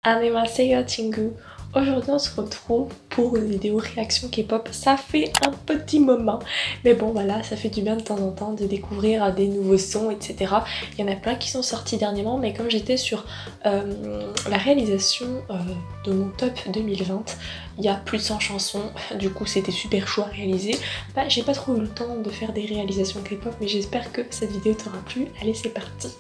Annyeonghaseyo 친구. Aujourd'hui on se retrouve pour une vidéo réaction K-pop. Ça fait un petit moment, mais bon voilà, ça fait du bien de temps en temps de découvrir des nouveaux sons, etc. Il y en a plein qui sont sortis dernièrement, mais comme j'étais sur la réalisation de mon top 2020, il y a plus de 100 chansons, du coup c'était super chaud à réaliser. Bah, j'ai pas trop eu le temps de faire des réalisations K-pop, mais j'espère que cette vidéo t'aura plu. Allez, c'est parti.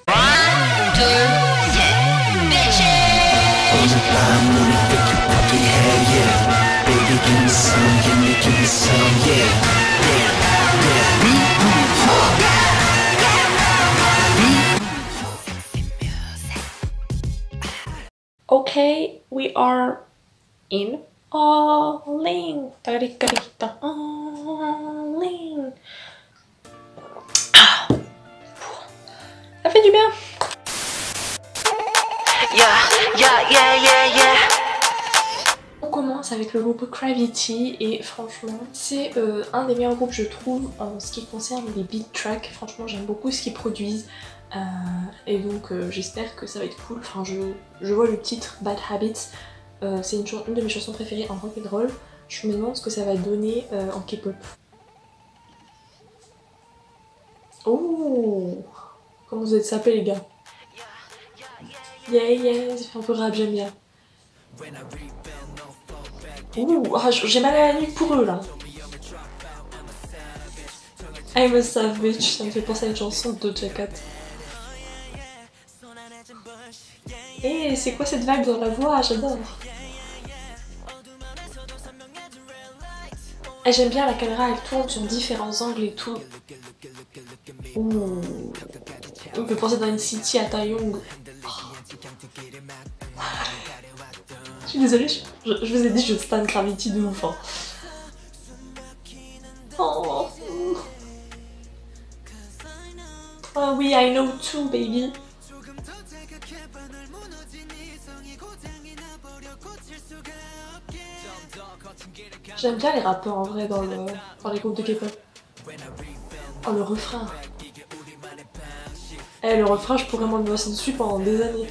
Okay, we are in All-in. All-in. Ça fait du bien. On commence avec le groupe Gravity et franchement c'est un des meilleurs groupes je trouve en ce qui concerne les beat tracks. Franchement j'aime beaucoup ce qu'ils produisent et donc j'espère que ça va être cool. Enfin je vois le titre Bad Habits, c'est une de mes chansons préférées en rock'n'roll. Je me demande ce que ça va donner en K-pop. Oh, comment vous êtes sapés les gars. Yeah, ça fait un peu rap, j'aime bien. Ouh, ah, j'ai mal à la nuque pour eux là. I'm a savage, ça me fait penser à une chanson de Doja Cat. Eh, c'est quoi cette vibe dans la voix? J'adore. Et j'aime bien la caméra, elle tourne sur différents angles et tout. Ouh. On peut penser dans une city à Taeyong. Je suis désolée, je vous ai dit je stan Gravity de ouf. Hein. Oh. Oh oui, I know too, baby. J'aime bien les rappeurs en vrai dans les groupes de K-pop. Oh le refrain. Eh, le refrain, je pourrais m'en bosser dessus pendant des années.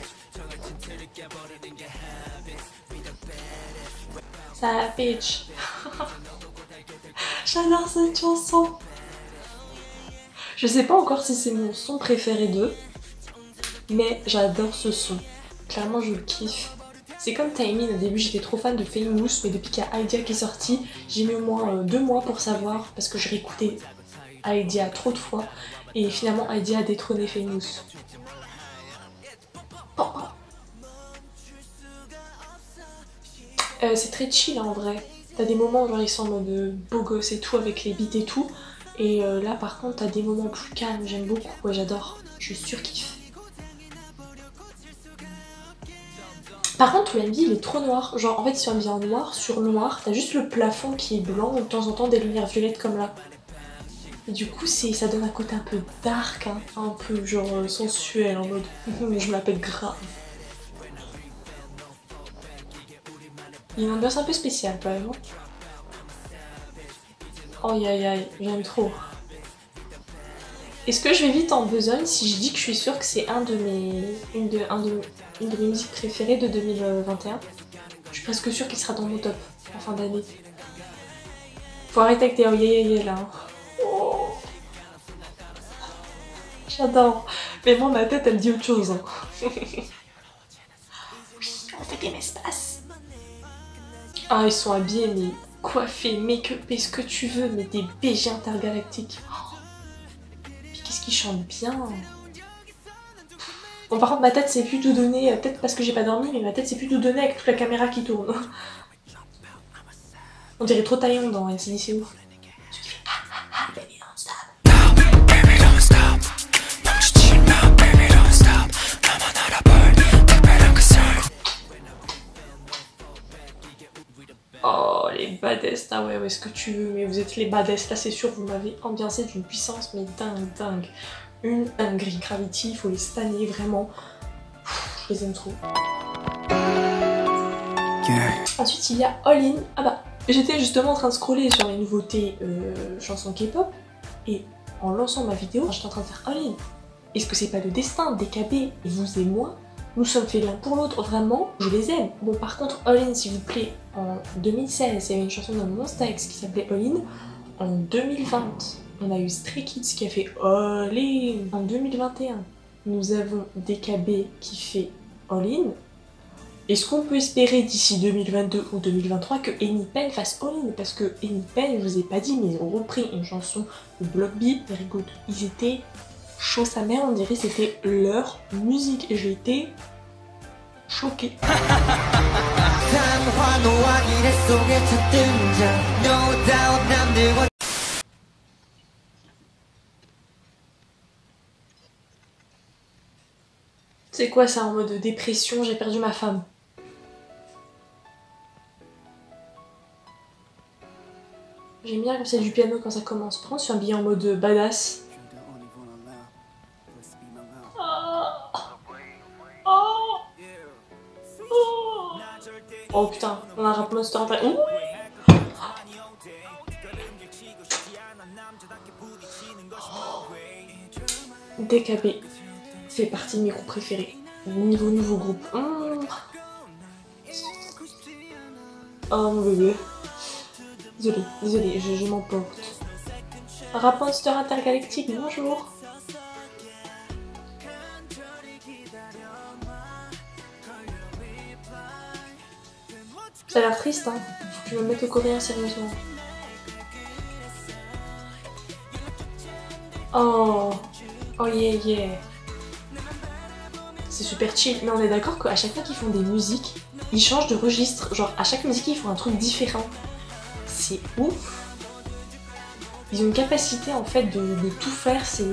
Ça bitch. J'adore cette chanson. Je sais pas encore si c'est mon son préféré d'eux, mais j'adore ce son. Clairement, je le kiffe. C'est comme Taemin, au début j'étais trop fan de Famous, mais depuis qu'il y a IDEA qui est sorti, j'ai mis au moins 2 mois pour savoir, parce que j'ai réécouté IDEA trop de fois, et finalement IDEA a détrôné Famous. Oh. C'est très chill hein, en vrai. T'as des moments genre ils sont en mode beau gosse et tout avec les beats et tout. Et là par contre t'as des moments plus calmes, j'aime beaucoup, ouais j'adore. Je surkiffe. Par contre l'MV il est trop noir, genre en fait ils sont habillés en noir sur noir, t'as juste le plafond qui est blanc ou de temps en temps des lumières violettes comme là. Et du coup ça donne un côté un peu dark, hein, un peu genre sensuel en mode je m'appelle grave. Il y a une ambiance un peu spéciale quand même. Oh aïe, j'aime trop. Est-ce que je vais vite en besogne si je dis que je suis sûre que c'est une de mes musiques préférées de 2021? Je suis presque sûre qu'il sera dans mon top en fin d'année. Faut arrêter avec tes oh yeah là. Oh. J'adore. Mais moi ma tête elle dit autre chose. Hein. Oui, on fait des espaces. Ah ils sont habillés mais coiffés, make-upés, ce que tu veux, mais des BG intergalactiques. Oh. Puis qu'est-ce qu'ils chantent bien. Bon par contre ma tête c'est plus tout donné, peut-être parce que j'ai pas dormi, mais ma tête c'est plus tout donné avec toute la caméra qui tourne. On dirait trop Taeyong dans NCT, c'est ouf. Baby don't stop. Baby don't stop. Baby don't stop. Oh les baddesses, ah ouais ce que tu veux, mais vous êtes les baddesses, là c'est sûr vous m'avez ambiancé d'une puissance mais dingue. Une dinguerie. Gravity, il faut les stanner vraiment. Je les aime trop. Ensuite il y a All-in. Ah bah j'étais justement en train de scroller sur les nouveautés chansons K-pop et en lançant ma vidéo j'étais en train de faire All-in. Est-ce que c'est pas le destin, DKB et vous et moi Nous sommes faits l'un pour l'autre, vraiment, je les aime. Bon, par contre, All In, s'il vous plaît, en 2016, il y avait une chanson de Monsta X qui s'appelait All In. En 2020, on a eu Stray Kids qui a fait All In. En 2021, nous avons DKB qui fait All In. Est-ce qu'on peut espérer d'ici 2022 ou 2023 que Enipen fasse All In? Parce que Enipen, je vous ai pas dit, mais ils ont repris une chanson de Block B, Very Good. Ils étaient chauds sa mère, on dirait c'était leur musique. Et j'ai été choquée. C'est quoi ça en mode dépression, j'ai perdu ma femme? J'aime bien comme c'est du piano quand ça commence. Par contre, je suis habillée en mode badass. Oh putain, on a un rap monster en fait. DKB fait partie de mes groupes préférés. Nouveau groupe. Oh mon bébé. Désolée, je m'emporte. Rap monster intergalactique, bonjour. Ça a l'air triste, hein. Faut que je me mette au coréen sérieusement. Oh yeah. C'est super chill, mais on est d'accord qu'à chaque fois qu'ils font des musiques, ils changent de registre. Genre à chaque musique ils font un truc différent. C'est ouf. Ils ont une capacité en fait de tout faire, c'est...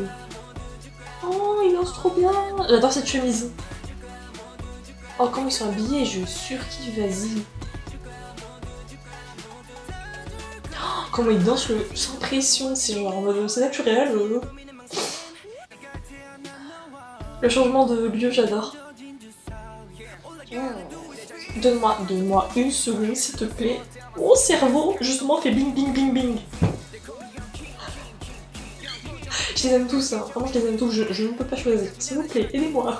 Oh, ils dansent trop bien. J'adore cette chemise. Oh, comment ils sont habillés, je surkiffe, vas-y. Oh, comment ils dansent sans pression, c'est genre en mode c'est naturel. Le changement de lieu, j'adore. Donne-moi une seconde, s'il te plaît. Mon cerveau, justement, fait bing bing bing bing. Je les aime tous, hein. Vraiment, je les aime tous. Je ne peux pas choisir. S'il vous plaît, aidez-moi.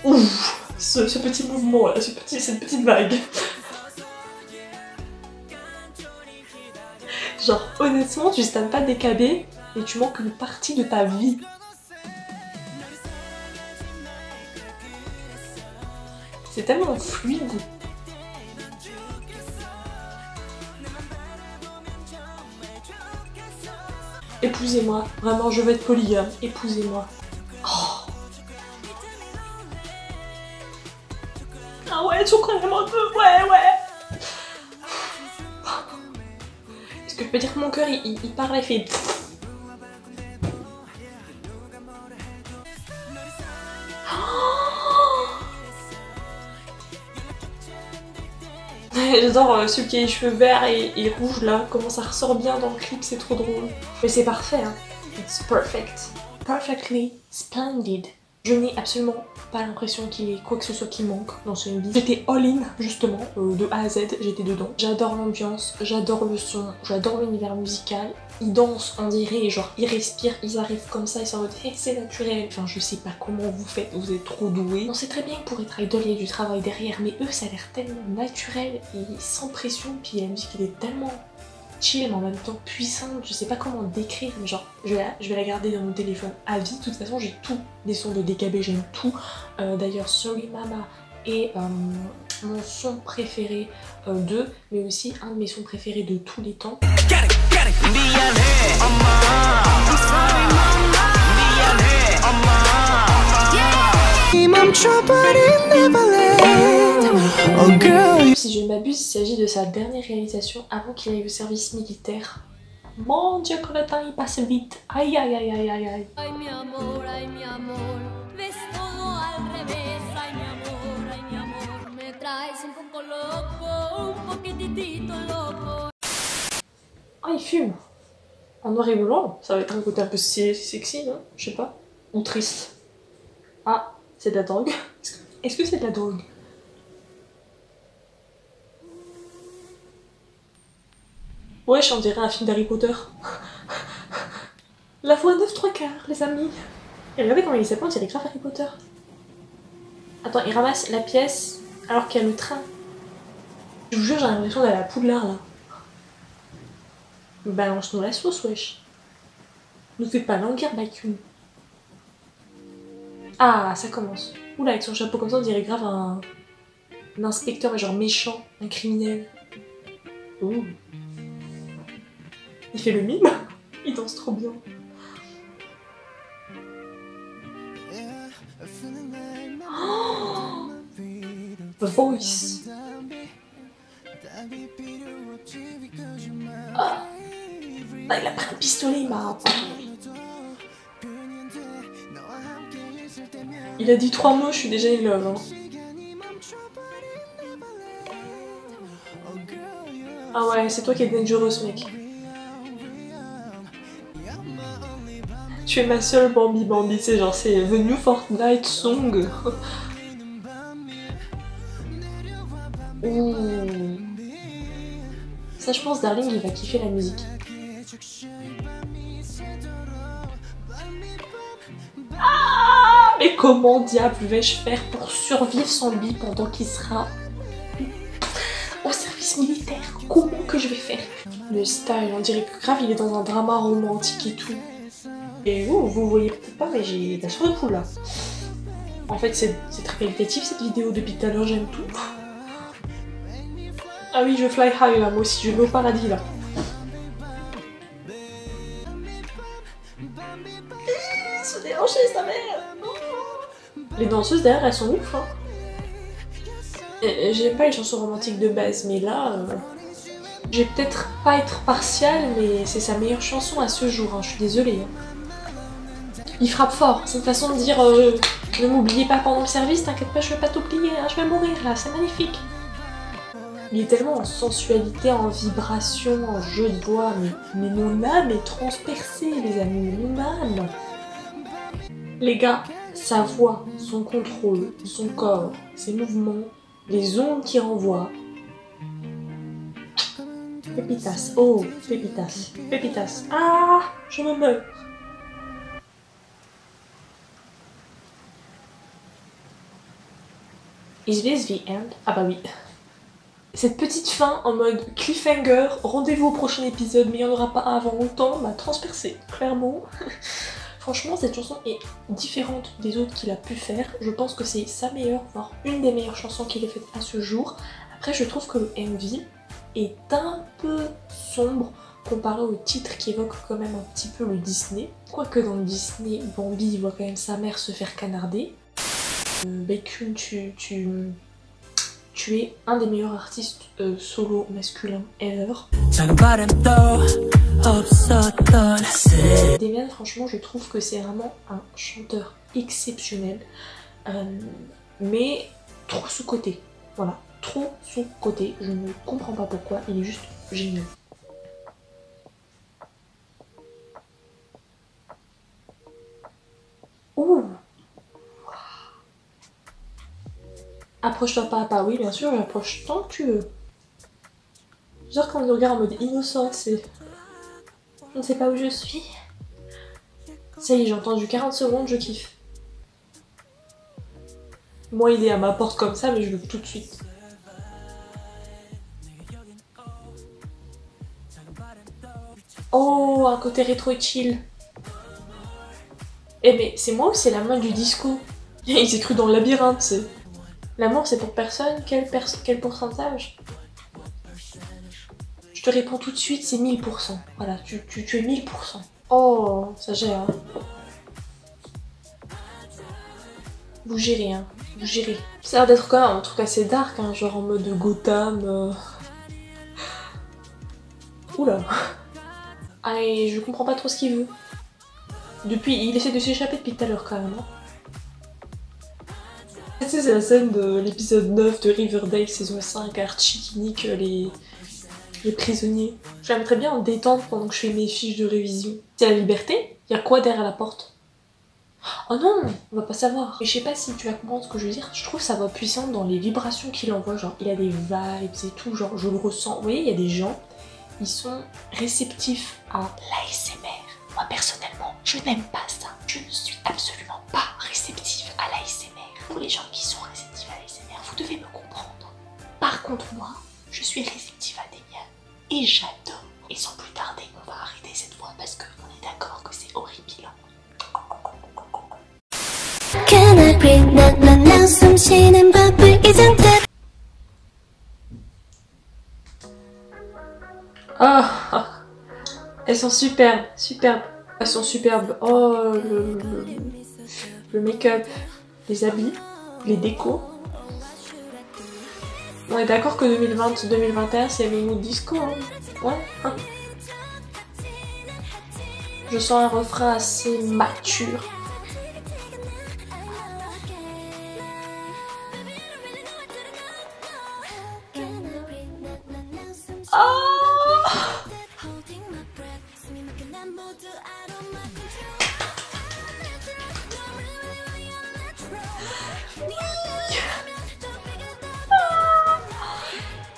Ouf, ce petit mouvement là, cette petite vague. Genre, honnêtement, tu stammes pas DKB et tu manques une partie de ta vie. C'est tellement fluide. Épousez-moi, vraiment, je veux être polygame. Épousez-moi. Oh. Ah ouais, tu crois vraiment un peu, ouais. Est-ce que je peux dire que mon cœur, il parle et fait... J'adore celui qui a les cheveux verts et rouges là, comment ça ressort bien dans le clip, c'est trop drôle. Mais c'est parfait, hein. It's perfect. Perfectly splendid. Je n'ai absolument pas l'impression qu'il y ait quoi que ce soit qui manque dans ce MV. J'étais all-in, justement, de A à Z, j'étais dedans. J'adore l'ambiance, j'adore le son, j'adore l'univers musical. Ils dansent, on dirait, genre ils respirent, ils arrivent comme ça, ils sont en mode hey, c'est naturel. Enfin, je sais pas comment vous faites, vous êtes trop doués. On sait très bien que pour être idol, il y a du travail derrière, mais eux, ça a l'air tellement naturel et sans pression. Puis la musique, elle est tellement chill, mais en même temps puissante. Je sais pas comment décrire, mais genre, je vais la garder dans mon téléphone à vie. De toute façon, j'ai tout des sons de DKB, j'aime tout. D'ailleurs, Sorry Mama est mon son préféré d'eux, mais aussi un de mes sons préférés de tous les temps. Si je ne m'abuse, il s'agit de sa dernière réalisation avant qu'il aille au service militaire. Mon Dieu, que le temps il passe vite. Aïe. Oh, il fume. En noir et blanc, ça va être un côté un peu sexy, non? Je sais pas. Ou triste. Ah, c'est de la drogue. Est-ce que c'est de la drogue? Ouais, on dirait un film d'Harry Potter. La voix 9/3, les amis. Et regardez comment il s'appelle, on dirait grave Harry Potter. Attends, il ramasse la pièce alors qu'il y a le train. Je vous jure, j'ai l'impression d'aller à Poudlard là. Balance-nous la sauce, wesh. Nous fais pas languir, Bakun. Ah, ça commence. Oula, avec son chapeau comme ça, on dirait grave un inspecteur, genre méchant, un criminel. Ouh. Il fait le mime. Il danse trop bien. Oh, The Voice. Ah. Ah, il a pris un pistolet, il m'a... Il a dit 3 mots, je suis déjà in love. Hein. Ah ouais, c'est toi qui es dangerous, mec. Tu es ma seule Bambi Bambi, c'est genre, c'est The New Fortnite Song. Ouh. Ça, je pense, Darling, il va kiffer la musique. Ah, mais comment diable vais-je faire pour survivre sans lui pendant qu'il sera au service militaire? Comment que je vais faire? Le style, on dirait que grave, il est dans un drama romantique et tout. Et vous voyez peut-être pas, mais j'ai la sueur de poule là. En fait, c'est très qualitatif cette vidéo depuis tout à l'heure, j'aime tout. Ah oui, je fly high là, moi aussi, je vais au paradis là. Se déhancher, sa mère. Les danseuses derrière, elles sont ouf. Hein. J'aime pas les chansons romantiques de base, mais là, je vais peut-être pas être partiale, mais c'est sa meilleure chanson à ce jour, hein, je suis désolée. Hein. Il frappe fort, c'est une façon de dire ne m'oubliez pas pendant le service, t'inquiète pas, je vais pas t'oublier, hein, je vais mourir là, c'est magnifique. Il est tellement en sensualité, en vibration, en jeu de voix, mais mon âme est transpercée, les amis, mon âme. Les gars, sa voix, son contrôle, son corps, ses mouvements, les ondes qu'il renvoie. Pépitas, oh, pépitas, pépitas. Ah, je me meurs. Is this the end? Ah bah oui. Cette petite fin en mode cliffhanger, rendez-vous au prochain épisode, mais il n'y en aura pas un avant longtemps, m'a transpercé, clairement. Franchement, cette chanson est différente des autres qu'il a pu faire. Je pense que c'est sa meilleure, voire une des meilleures chansons qu'il ait faites à ce jour. Après, je trouve que le MV est un peu sombre comparé au titre qui évoque quand même un petit peu le Disney. Quoique dans le Disney, Bambi voit quand même sa mère se faire canarder. Bakun, tu es un des meilleurs artistes solo masculins ever. Damian, franchement, je trouve que c'est vraiment un chanteur exceptionnel, mais trop sous-coté. Voilà, trop sous-coté. Je ne comprends pas pourquoi, il est juste génial. Ouh. Approche-toi pas, oui bien sûr, j'approche tant que tu veux. Genre quand on nous regarde en mode innocent, c'est... Je ne sais pas où je suis. Ça y est, j'ai entendu 40 secondes, je kiffe. Moi il est à ma porte comme ça, mais je veux tout de suite. Oh, un côté rétro et chill. Eh mais c'est moi ou c'est la main du disco? Il s'est cru dans le labyrinthe, c'est... L'amour c'est pour personne, quel pourcentage? Je te réponds tout de suite, c'est 1000%. Voilà, tu es 1000%. Oh, ça gère. Hein. Vous gérez, hein. Vous gérez. Ça a l'air d'être quand même un truc assez dark, hein, genre en mode Gotham. Oula. Ah, et je comprends pas trop ce qu'il veut. Depuis, il essaie de s'échapper depuis tout à l'heure quand même. Hein. Tu sais, c'est la scène de l'épisode 9 de Riverdale saison 5, Archie qui nique les prisonniers. J'aimerais bien en détendre pendant que je fais mes fiches de révision. C'est la liberté? Y a quoi derrière la porte? Oh non, on va pas savoir. Et je sais pas si tu vas comprendre ce que je veux dire. Je trouve sa voix puissante dans les vibrations qu'il envoie. Genre, il a des vibes et tout. Genre, je le ressens. Vous voyez, il y a des gens, ils sont réceptifs à l'ASMR. Moi personnellement, je n'aime pas ça. Je ne suis absolument pas réceptive à l'ASMR. Pour les gens qui sont réceptifs à l'ASMR, vous devez me comprendre. Par contre, moi, je suis réceptive à des miens et j'adore. Et sans plus tarder, on va arrêter cette fois parce qu'on est d'accord que c'est horripilant. Ah, elles sont superbes, superbes. Elles sont superbes. Oh, le make-up, les habits, les décos. On est d'accord que 2020-2021 c'est le mood disco, hein. Ouais. Hein. Je sens un refrain assez mature. Oh,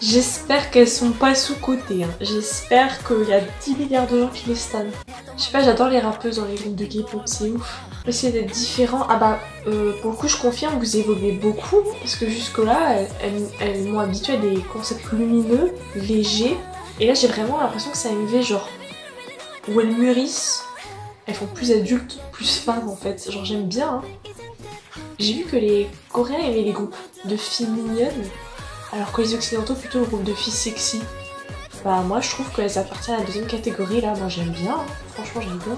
j'espère qu'elles sont pas sous-cotées, hein. J'espère qu'il y a 10 milliards de gens qui les stannent. Je sais pas, j'adore les rappeuses dans les groupes de K-pop, c'est ouf. Essayer d'être différent. Ah bah, pour le coup, je confirme, vous évoluez beaucoup. Parce que jusque-là, elles m'ont habitué à des concepts lumineux, légers. Et là, j'ai vraiment l'impression que c'est AMV, genre, où elles mûrissent. Elles font plus adultes, plus femmes en fait. Genre, j'aime bien. Hein. J'ai vu que les Coréens aimaient les groupes de filles mignonnes. Alors que les Occidentaux, plutôt le groupe de filles sexy. Bah, moi, je trouve qu'elles appartiennent à la deuxième catégorie là. Moi, j'aime bien. Hein. Franchement, j'aime bien.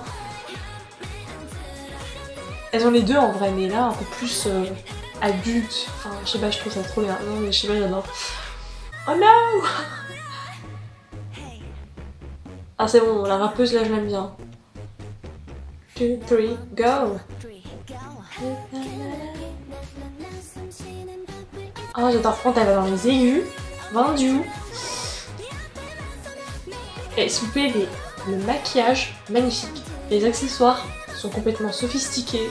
Elles ont les deux en vrai, mais là un peu plus adulte. Enfin, je sais pas, je trouve ça trop bien. Non, mais je sais pas, j'adore. Oh no! Ah, c'est bon, la rappeuse là, je l'aime bien. 2, 3, go! Oh, j'adore prendre, elle va dans les aigus. Vendu! Et s'il vous plaît, le maquillage, magnifique. Les accessoires sont complètement sophistiqués.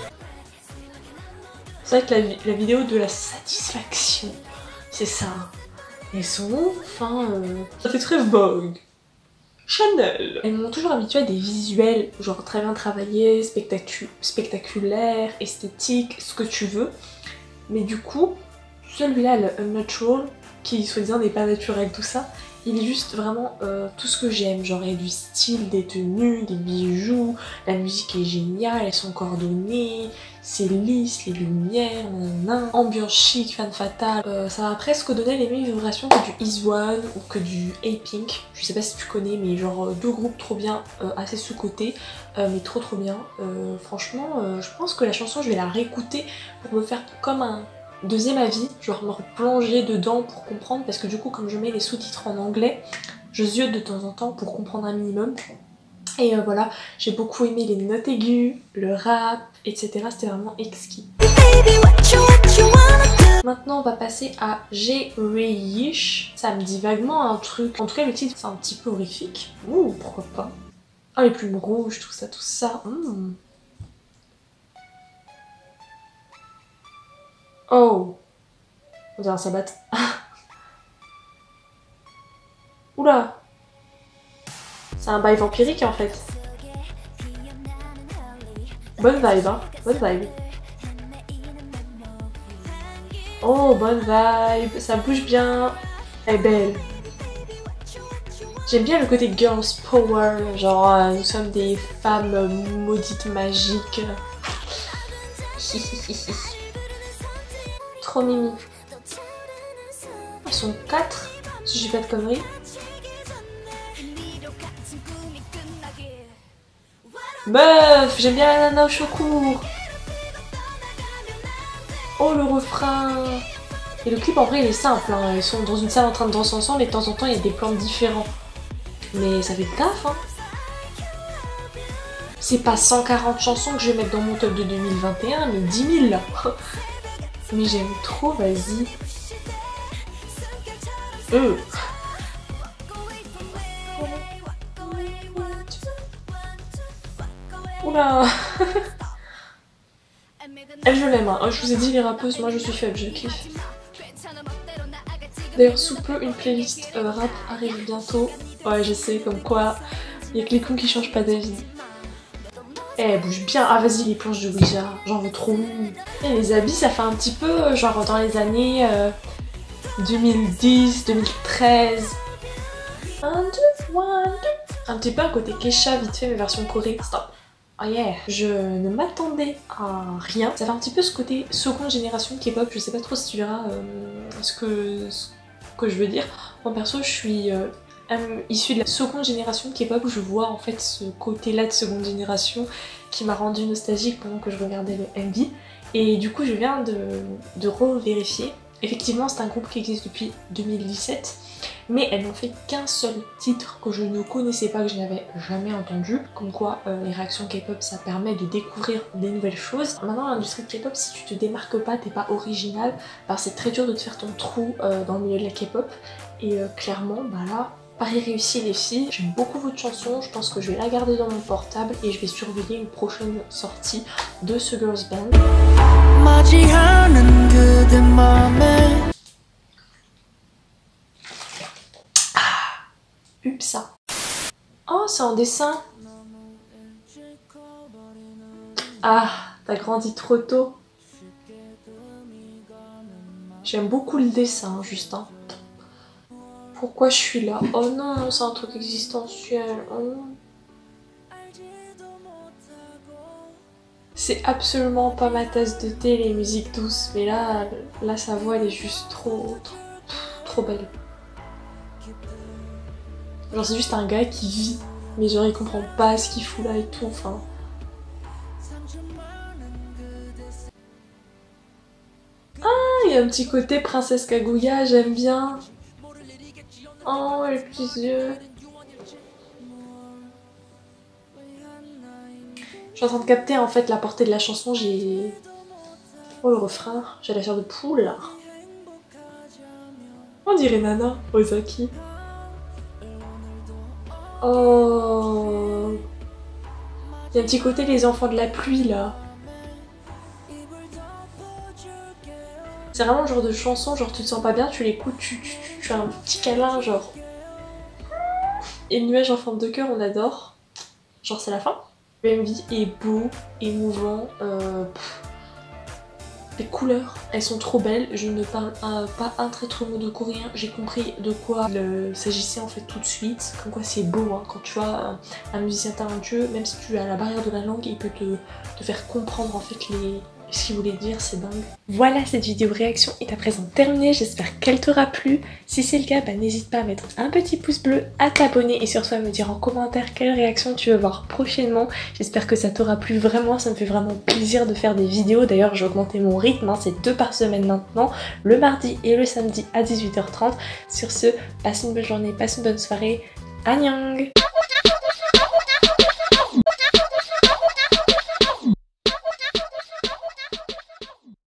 C'est vrai que la vidéo de la satisfaction, c'est ça. Elles sont enfin, ça fait très Vogue. Chanel. Elles m'ont toujours habituée à des visuels, genre très bien travaillés, spectaculaires, esthétiques, ce que tu veux. Mais du coup, celui-là, le Unnatural, qui soi-disant n'est pas naturel, tout ça, il est juste vraiment tout ce que j'aime. Genre il y a du style, des tenues, des bijoux, la musique est géniale, elles sont coordonnées, c'est lisse, les lumières, nanana. Ambiance chic, fan fatale. Ça va presque donner les mêmes vibrations que du Is One ou que du A-Pink. Je sais pas si tu connais, mais genre deux groupes trop bien, assez sous-cotés, mais trop bien. Franchement, je pense que la chanson, je vais la réécouter pour me faire comme un deuxième avis, genre me replonger dedans pour comprendre, parce que du coup comme je mets les sous-titres en anglais, je ziote de temps en temps pour comprendre un minimum. Et voilà, j'ai beaucoup aimé les notes aiguës, le rap, etc. C'était vraiment exquis. Maintenant on va passer à G-Rayish. Ça me dit vaguement un truc. En tout cas le titre c'est un petit peu horrifique. Ouh, pourquoi pas. Ah, les plumes rouges, tout ça, tout ça. Oh, on dirait un sabbat. Oula, c'est un bail vampirique en fait. Bonne vibe, hein, bonne vibe. Oh, bonne vibe, ça bouge bien. Elle est belle. J'aime bien le côté girls power, genre nous sommes des femmes maudites magiques. Trop mimi. Ils sont 4, si j'ai pas de conneries. Meuf, j'aime bien la nana au cheveux courts. Oh, le refrain. Et le clip en vrai il est simple, hein. Ils sont dans une salle en train de danser ensemble et de temps en temps il y a des plans différents. Mais ça fait le taf, hein. C'est pas 140 chansons que je vais mettre dans mon top de 2021, mais 10 000 là. Mais j'aime trop, vas-y. Oula. Elle, je l'aime, hein. Je vous ai dit les rappeuses, moi je suis faible, je kiffe. D'ailleurs sous peu une playlist rap arrive bientôt. Ouais, je sais, comme quoi il y a que les cons qui changent pas d'avis. Eh, elle bouge bien. Ah vas-y, les planches de Ouija, j'en veux trop. Et les habits, ça fait un petit peu genre dans les années 2010, 2013. Un petit peu à côté Kesha, vite fait, mes versions Corée. Stop. Oh yeah. Je ne m'attendais à rien. Ça fait un petit peu ce côté seconde génération K-pop. Je sais pas trop si tu verras ce que je veux dire. Moi perso, je suis issue de la seconde génération K-pop. Je vois en fait ce côté-là de seconde génération qui m'a rendu nostalgique pendant que je regardais le MV. Et du coup, je viens de revérifier. Effectivement, c'est un groupe qui existe depuis 2017. Mais elles n'ont fait qu'un seul titre que je ne connaissais pas, que je n'avais jamais entendu. Comme quoi les réactions K-pop, ça permet de découvrir des nouvelles choses. Maintenant, l'industrie K-pop, si tu te démarques pas, t'es pas original, bah, c'est très dur de te faire ton trou dans le milieu de la K-pop. Et clairement, bah là, pari réussi les filles. J'aime beaucoup votre chanson, je pense que je vais la garder dans mon portable et je vais surveiller une prochaine sortie de ce girls band. Ça. Oh, c'est en dessin. Ah, t'as grandi trop tôt. J'aime beaucoup le dessin, Justin. Pourquoi je suis là? Oh non, c'est un truc existentiel. Oh. C'est absolument pas ma tasse de thé, les musiques douces. Mais là sa voix, elle est juste trop belle. Genre c'est juste un gars qui vit, mais genre il comprend pas ce qu'il fout là et tout, enfin... Ah, il y a un petit côté princesse Kaguya, j'aime bien. Oh, les petits yeux. Je suis en train de capter en fait la portée de la chanson, j'ai... Oh le refrain, j'ai la chair de poule là. On dirait Nana, Ozaki. Oh, il y a un petit côté les enfants de la pluie là. C'est vraiment le genre de chanson, genre tu te sens pas bien, tu l'écoutes, tu as un petit câlin genre. Et le nuage en forme de cœur, on adore. Genre c'est la fin. Le MV est beau, émouvant. Les couleurs, elles sont trop belles. Je ne parle pas un traître mot de coréen. J'ai compris de quoi il s'agissait en fait tout de suite. Comme quoi c'est beau hein, quand tu as un musicien talentueux, même si tu as la barrière de la langue, il peut te faire comprendre en fait ce qu'il voulait dire, c'est dingue. Voilà, cette vidéo réaction est à présent terminée, j'espère qu'elle t'aura plu. Si c'est le cas, bah, n'hésite pas à mettre un petit pouce bleu, à t'abonner et surtout à me dire en commentaire quelle réaction tu veux voir prochainement. J'espère que ça t'aura plu vraiment, ça me fait vraiment plaisir de faire des vidéos. D'ailleurs, j'ai augmenté mon rythme, hein, c'est 2 par semaine maintenant, le mardi et le samedi à 18h30. Sur ce, passe une bonne journée, passe une bonne soirée. Annyeong!